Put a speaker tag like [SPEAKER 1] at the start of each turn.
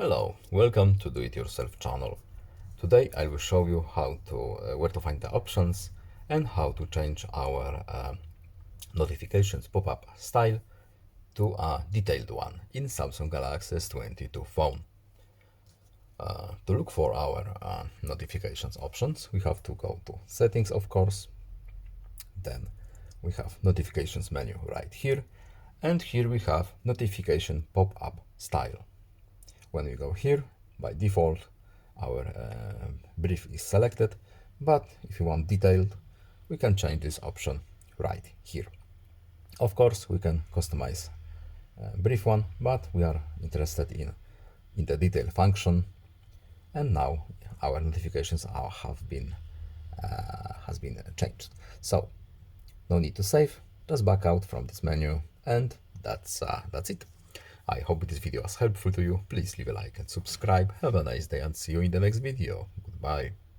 [SPEAKER 1] Hello, welcome to Do It Yourself channel. Today I will show you how to where to find the options and how to change our notifications pop-up style to a detailed one in Samsung Galaxy S22 phone. To look for our notifications options, we have to go to settings, of course. Then we have notifications menu right here, and here we have notification pop-up style. When we go here, by default, our brief is selected, but if you want detailed, we can change this option right here. Of course, we can customize brief one, but we are interested in the detail function. And now our notifications has been changed. So no need to save, just back out from this menu, and that's it. I hope this video was helpful to you. Please leave a like and subscribe. Have a nice day and see you in the next video. Goodbye.